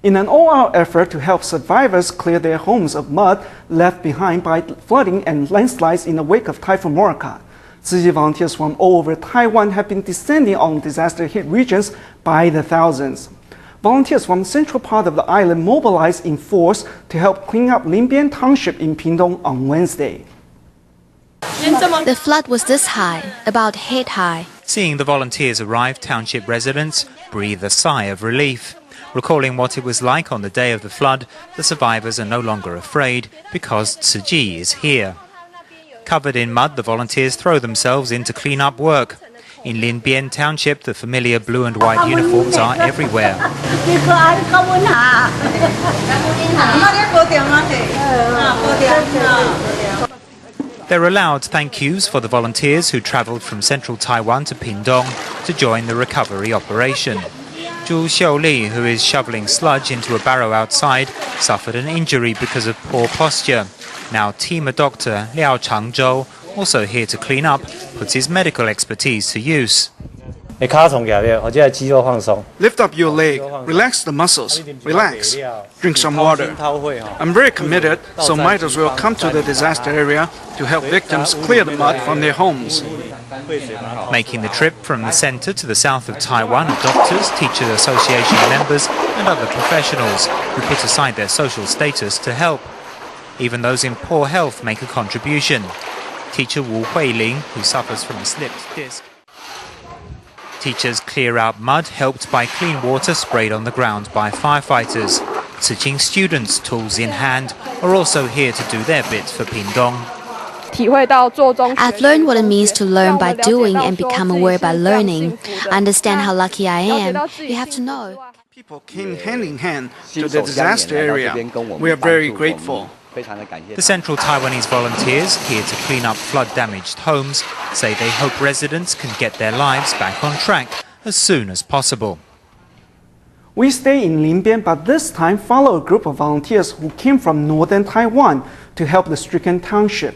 In an all-out effort to help survivors clear their homes of mud left behind by flooding and landslides in the wake of Typhoon Morakot, Tzu Chi volunteers from all over Taiwan have been descending on disaster-hit regions by the thousands. Volunteers from the central part of the island mobilized in force to help clean up Linbian Township in Pingtung on Wednesday. The flood was this high, about head high. Seeing the volunteers arrive, township residents breathe a sigh of relief. Recalling what it was like on the day of the flood, the survivors are no longer afraid because Tzu Chi is here. Covered in mud, the volunteers throw themselves into clean-up work. In Linbian Township, the familiar blue and white uniforms are everywhere. There are loud thank yous for the volunteers who travelled from central Taiwan to Pingtung to join the recovery operation. Zhu Xiuli, who is shoveling sludge into a barrow outside, suffered an injury because of poor posture. Now team doctor Liao Changzhou, also here to clean up, puts his medical expertise to use. Lift up your leg, relax the muscles, relax, drink some water. I'm very committed, so might as well come to the disaster area to help victims clear the mud from their homes. Making the trip from the centre to the south of Taiwan are doctors, teachers association members and other professionals who put aside their social status to help. Even those in poor health make a contribution. Teacher Wu Huiling, who suffers from a slipped disc. Teachers clear out mud helped by clean water sprayed on the ground by firefighters. Tzu Chi students, tools in hand, are also here to do their bit for Pingtung. I've learned what it means to learn by doing and become aware by learning. I understand how lucky I am. You have to know. People came hand in hand to the disaster area. We are very grateful. The central Taiwanese volunteers, here to clean up flood-damaged homes, say they hope residents can get their lives back on track as soon as possible. We stay in Linbian, but this time follow a group of volunteers who came from northern Taiwan to help the stricken township.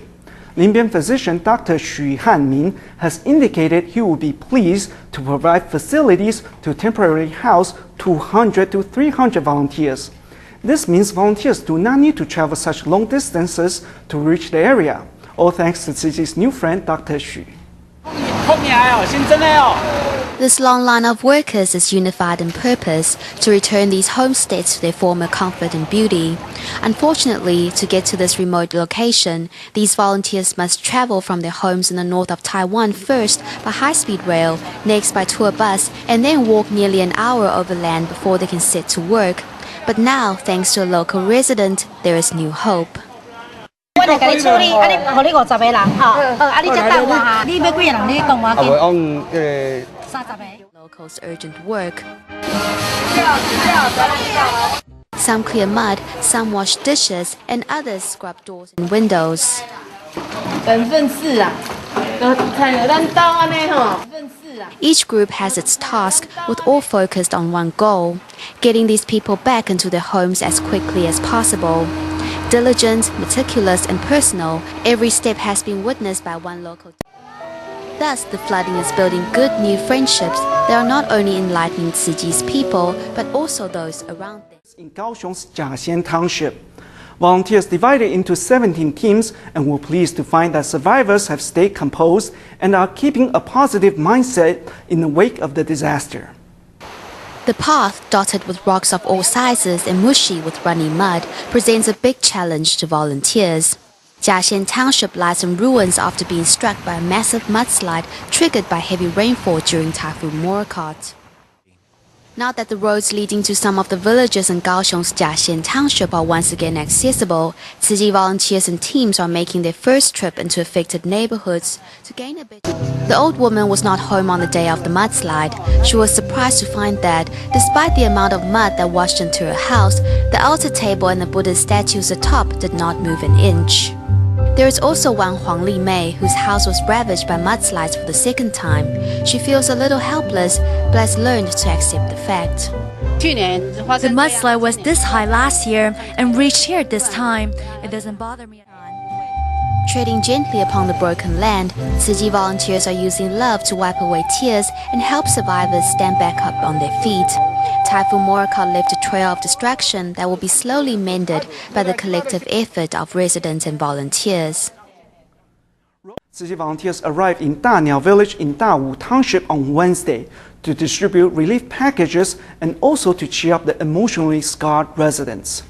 Linbian physician Dr. Xu Hanmin has indicated he will be pleased to provide facilities to temporarily house 200 to 300 volunteers. This means volunteers do not need to travel such long distances to reach the area, all thanks to Tzu Chi's new friend, Dr. Xu. This long line of workers is unified in purpose to return these homesteads to their former comfort and beauty. Unfortunately, to get to this remote location, these volunteers must travel from their homes in the north of Taiwan first by high-speed rail, next by tour bus, and then walk nearly an hour overland before they can set to work. But now, thanks to a local resident, there is new hope. Locals' urgent work. Some clear mud, some wash dishes, and others scrub doors and windows. Each group has its task, with all focused on one goal: getting these people back into their homes as quickly as possible. Diligent, meticulous, and personal, every step has been witnessed by one local. Thus, the flooding is building good new friendships that are not only enlightening Tzu Chi's people, but also those around them. In Kaohsiung's Jiaxian Township, volunteers divided into 17 teams and were pleased to find that survivors have stayed composed and are keeping a positive mindset in the wake of the disaster. The path, dotted with rocks of all sizes and mushy with runny mud, presents a big challenge to volunteers. Jiaxian Township lies in ruins after being struck by a massive mudslide triggered by heavy rainfall during Typhoon Morakot. Now that the roads leading to some of the villages in Kaohsiung's Jiaxian Township are once again accessible, Tzu Chi volunteers and teams are making their first trip into affected neighborhoods to gain a bit. The old woman was not home on the day of the mudslide. She was surprised to find that, despite the amount of mud that washed into her house, the altar table and the Buddhist statues atop did not move an inch. There is also one Huang Li Mei, whose house was ravaged by mudslides for the second time. She feels a little helpless, but has learned to accept the fact. The mudslide was this high last year and reached here this time. It doesn't bother me. Treading gently upon the broken land, Tzu Chi volunteers are using love to wipe away tears and help survivors stand back up on their feet. Typhoon Morakot left a trail of destruction that will be slowly mended by the collective effort of residents and volunteers. Tzu Chi volunteers arrived in Daniao village in Dawu Township on Wednesday to distribute relief packages and also to cheer up the emotionally scarred residents.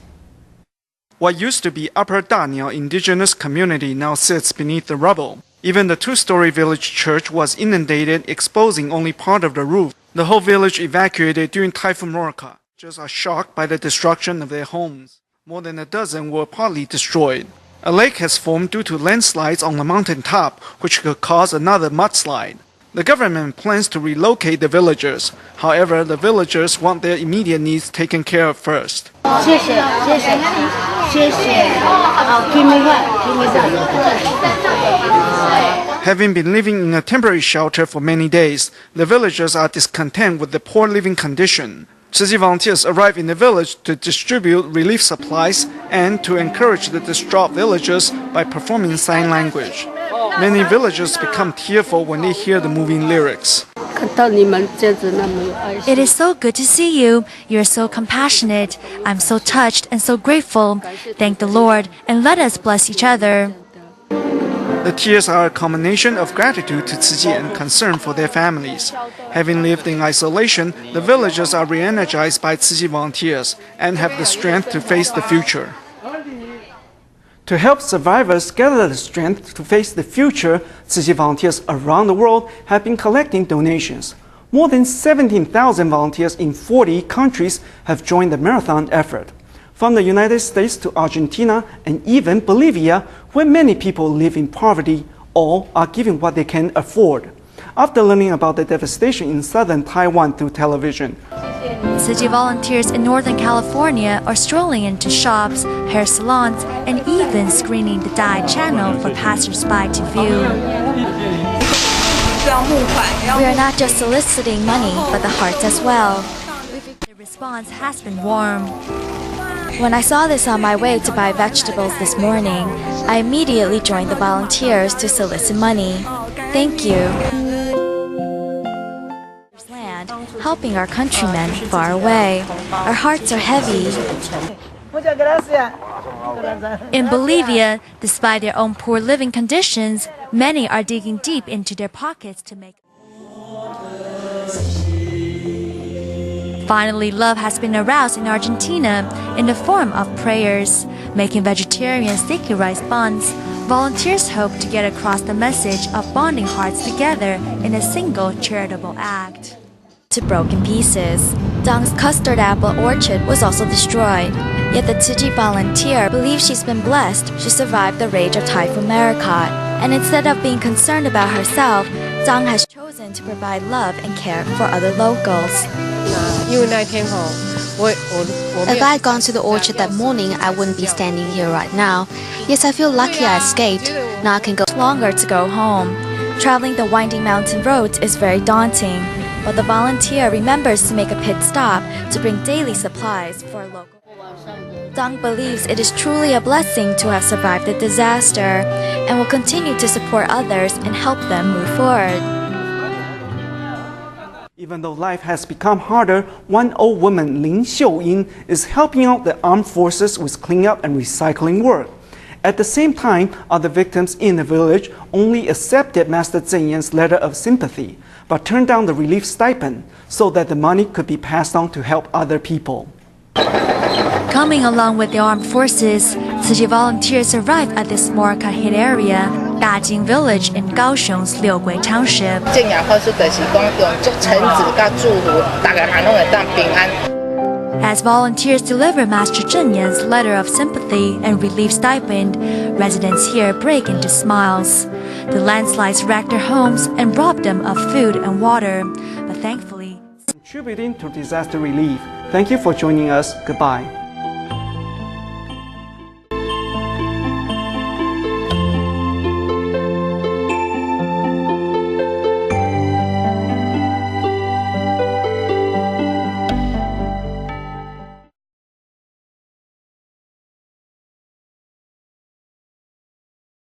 What used to be Upper Daniao indigenous community now sits beneath the rubble. Even the two-story village church was inundated, exposing only part of the roof. The whole village evacuated during Typhoon Morakot. Just are shocked by the destruction of their homes. More than a dozen were partly destroyed. A lake has formed due to landslides on the mountain top, which could cause another mudslide. The government plans to relocate the villagers. However, the villagers want their immediate needs taken care of first. Having been living in a temporary shelter for many days, the villagers are discontent with the poor living condition. Tzu Chi volunteers arrive in the village to distribute relief supplies and to encourage the distraught villagers by performing sign language. Many villagers become tearful when they hear the moving lyrics. It is so good to see you. You are so compassionate. I'm so touched and so grateful. Thank the Lord and let us bless each other. The tears are a combination of gratitude to Tzu Chi and concern for their families. Having lived in isolation, the villagers are re-energized by Tzu Chi volunteers and have the strength to face the future. To help survivors gather the strength to face the future, Tzu Chi volunteers around the world have been collecting donations. More than 17,000 volunteers in 40 countries have joined the marathon effort. From the United States to Argentina and even Bolivia, where many people live in poverty, all are giving what they can afford. After learning about the devastation in southern Taiwan through television, Tzu Chi volunteers in Northern California are strolling into shops, hair salons, and even screening the Dai channel for passers-by to view. We are not just soliciting money, but the hearts as well. The response has been warm. When I saw this on my way to buy vegetables this morning, I immediately joined the volunteers to solicit money. Thank you. Land, helping our countrymen far away. Our hearts are heavy. In Bolivia, despite their own poor living conditions, many are digging deep into their pockets to make. Finally, love has been aroused in Argentina in the form of prayers. Making vegetarian sticky rice buns, volunteers hope to get across the message of bonding hearts together in a single charitable act. To broken pieces. Dang's custard apple orchard was also destroyed. Yet the Tzu Chi volunteer believes she's been blessed she survived the rage of Typhoon Morakot. And instead of being concerned about herself, Dang has chosen to provide love and care for other locals. If I had gone to the orchard that morning, I wouldn't be standing here right now. Yes, I feel lucky I escaped. Now I can go longer to go home. Traveling the winding mountain roads is very daunting, but the volunteer remembers to make a pit stop to bring daily supplies for a local. Dang believes it is truly a blessing to have survived the disaster and will continue to support others and help them move forward. Even though life has become harder, one old woman, Lin Xiuyin, is helping out the armed forces with cleanup and recycling work. At the same time, other victims in the village only accepted Master Zeng Yan's letter of sympathy, but turned down the relief stipend so that the money could be passed on to help other people. Coming along with the armed forces, Tzu Chi volunteers arrived at this Morakot hit area, Dajing village in Kaohsiung's Liugui Township. As volunteers deliver Master Zeng Yan's letter of sympathy and relief stipend, residents here break into smiles. The landslides wrecked their homes and robbed them of food and water, but thankfully, Contributing to disaster relief. Thank you for joining us. Goodbye.